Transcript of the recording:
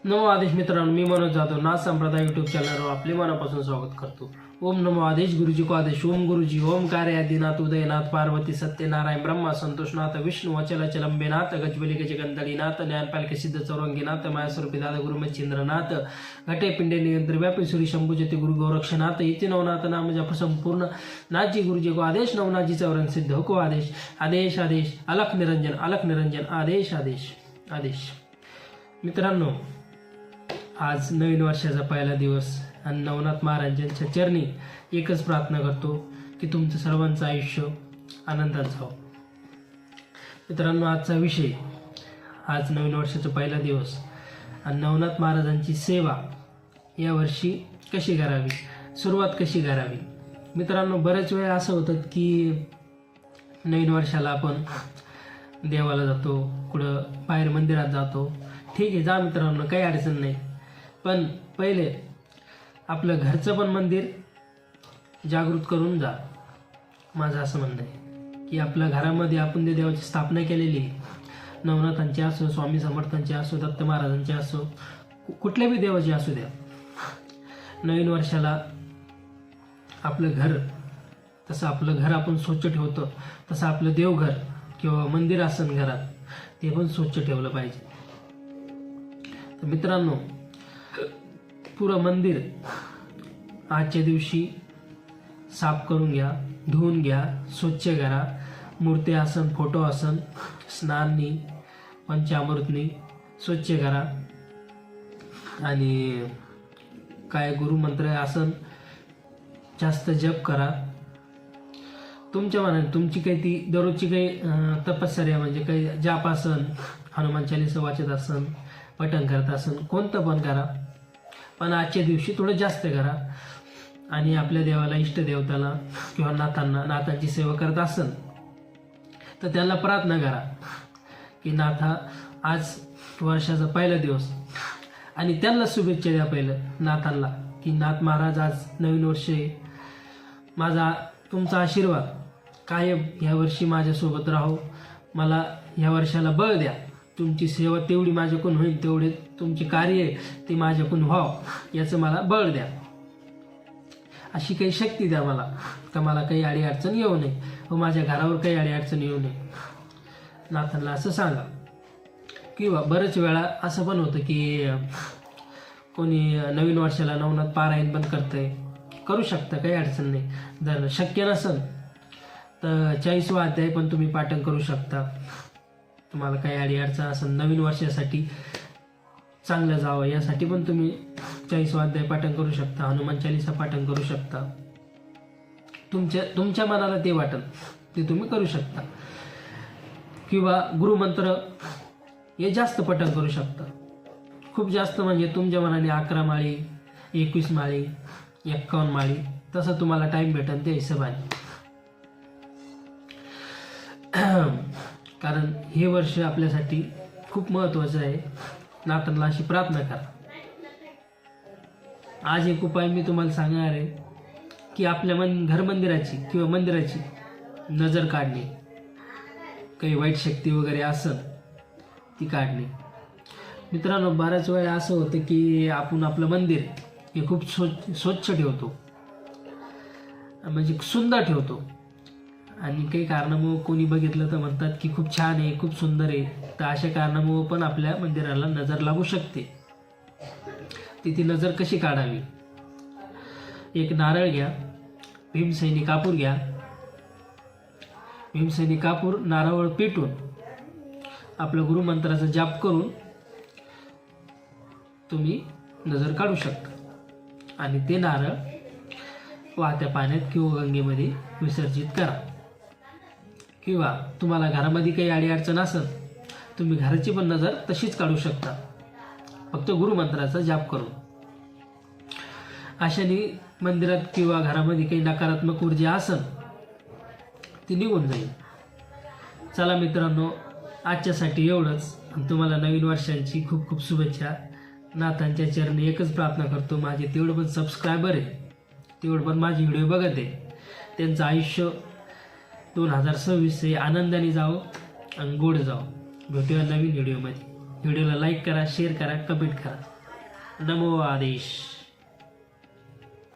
नमो आदेश मित्रांनो, मी मनोज जाधव नाथ संप्रदाय यूट्यूब चॅनलवर आपले मनापासून स्वागत करतो. ओम नमो आदेश. गुरुजी को आदेश. ओम गुरुजी. ओमकार आदिनाथ उदयनाथ पार्वती सत्यनारायण ब्रह्मा संतोषनाथ विष्णू अचल अचलंबेनाथ गजबली गजगंधळीनाथ ज्ञानपालके सिद्ध चौरंगीनाथ मायास्वरूपी दादा गुरु मच्छिंद्रनाथ घटे पिंडे नियंत्र व्यापी सूर्य शंभुज्योती गुरु गोरक्षनाथ इति नवनाथ नाम जप संपूर्ण नाथजी गुरुजी को आदेश. नवनाथजी चौरंग सिद्ध को आदेश. आदेश आदेश अलख निरंजन आदेश आदेश आदेश. मित्रांनो, आज नवीन वर्षाचा पहिला दिवस आणि नवनाथ महाराजांच्या चरणी एकच प्रार्थना करतो की तुमचं सर्वांचं आयुष्य आनंदात जावं. मित्रांनो, आजचा विषय, आज नवीन वर्षाचा पहिला दिवस आणि नवनाथ महाराजांची सेवा यावर्षी कशी करावी, सुरुवात कशी करावी. मित्रांनो, बऱ्याच वेळा असं होतं की नवीन वर्षाला आपण देवाला जातो, कुठं बाहेर मंदिरात जातो. ठीक आहे, जा मित्रांनो, काही अडचण नाही. पण पहिले आपलं घरचं पण मंदिर जागृत करून जा. माझं असं म्हणणं आहे की आपल्या घरामध्ये आपण ते देवाची स्थापना केलेली आहे. नवनाथांची असो, स्वामी समर्थांची असो, दत्त महाराजांची असो, कुठल्या बी देवाची असू द्या. नवीन वर्षाला आपलं घर, तसं आपलं घर आपण स्वच्छ ठेवतो, तसं आपलं देवघर किंवा मंदिर असन घरात, ते पण स्वच्छ ठेवलं पाहिजे. तर मित्रांनो, पुरं मंदिर आजच्या दिवशी साफ करून घ्या, धुवून घ्या, स्वच्छ करा. मूर्ती आसन, फोटो आसन, स्नाननी, पंचामृतनी स्वच्छ करा. आणि काय गुरुमंत्र आसन जास्त जप करा. तुमच्या मनाने तुमची काही ती दररोजची काही तपश्चर्या, म्हणजे काही जाप आसन, हनुमान चालीसा वाचत आसन, पठण करत आसन, कोणतं पण करा. पण आजच्या दिवशी थोडं जास्त करा. आणि आपल्या देवाला, इष्टदेवताला किंवा नाथांची सेवा करत असेल तर त्यांना प्रार्थना करा की नाथा, आज वर्षाचा पहिला दिवस, आणि त्यांना शुभेच्छा द्या पहिलं नाथांना की नाथ महाराज, आज नवीन वर्ष आहे, माझा तुमचा आशीर्वाद कायम ह्या वर्षी माझ्यासोबत राहो, मला ह्या वर्षाला बळ द्या, तुमची सेवा तेवढी माझ्याकडून होईल, तेवढे तुमचे कार्य आहे ते माझ्याकडून व्हावं, याचं मला बळ द्या, अशी काही शक्ती द्या मला, का मला काही अडीअडचण येऊ नये व माझ्या घरावर काही अडीअडचण येऊ नये. नाथांना असं सांगा. किंवा बरेच वेळा असं पण होतं की कोणी नवीन वर्षाला नवनाथ पारायण पण करतंय, करू शकता, काही अडचण नाही. जर शक्य नसेल तर 40वा अध्याय पण तुम्ही पाठन करू शकता. तुम्हाला काही अडीअडचण असेल, नवीन वर्षासाठी चांगलं जावं यासाठी पण तुम्ही 40वा अध्याय पाठन करू शकता, हनुमान चालीसा पाठन करू शकता. तुमच्या मनाला ते वाटेल ते तुम्ही करू शकता. किंवा गुरुमंत्र हे जास्त पठण करू शकता. खूप जास्त म्हणजे तुमच्या मनाने 11 माळी, 21 माळी, 51 माळी, तसं तुम्हाला टाईम भेटेल त्या हिशोबाने. कारण हे वर्ष आपल्यासाठी खूप महत्त्वाचं आहे. नाथांना अशी प्रार्थना करा. आज एक उपाय मी तुम्हाला सांगणार आहे की आपल्या घर मंदिराची किंवा मंदिराची नजर काढणे, काही वाईट शक्ती वगैरे असेल ती काढणे. मित्रांनो, बऱ्याच वेळा असं होतं की आपण आपलं मंदिर हे खूप स्वच्छ ठेवतो, म्हणजे सुंदर ठेवतो, आणि काही कारणामुळं कोणी बघितलं तर म्हणतात की खूप छान आहे, खूप सुंदर आहे. तर अशा कारणामुळं पण आपल्या मंदिराला नजर लागू शकते. ती नजर कशी काढावी? एक नारळ घ्या, भीमसेनी कापूर घ्या, भीमसेनी कापूर नारळ पेटून आपलं गुरुमंत्राचा जाप करून तुम्ही नजर काढू शकता. आणि ते नारळ वाहत्या पाण्यात किंवा गंगेमध्ये विसर्जित करा. किंवा तुम्हाला घरामध्ये काही अडीअडचण असेल, तुम्ही घराची पण नजर तशीच काढू शकता, फक्त गुरुमंत्राचा जाप करून. अशाने मंदिरात किंवा घरामध्ये काही नकारात्मक ऊर्जा असेल ती निघून जाईल. चला मित्रांनो, आजच्यासाठी एवढंच. तुम्हाला नवीन वर्षांची खूप खूप शुभेच्छा. नाथांच्या चरणी एकच प्रार्थना करतो, माझे तेवढं पण सबस्क्रायबर आहे, तेवढं पण माझे व्हिडिओ बघत आहे, त्यांचं आयुष्य 2026 हे आनंदाने जावं आणि गोड जावं. भेटूया नवीन व्हिडिओमध्ये. व्हिडिओला लाईक करा, शेअर करा, कमेंट करा. नमो आदेश.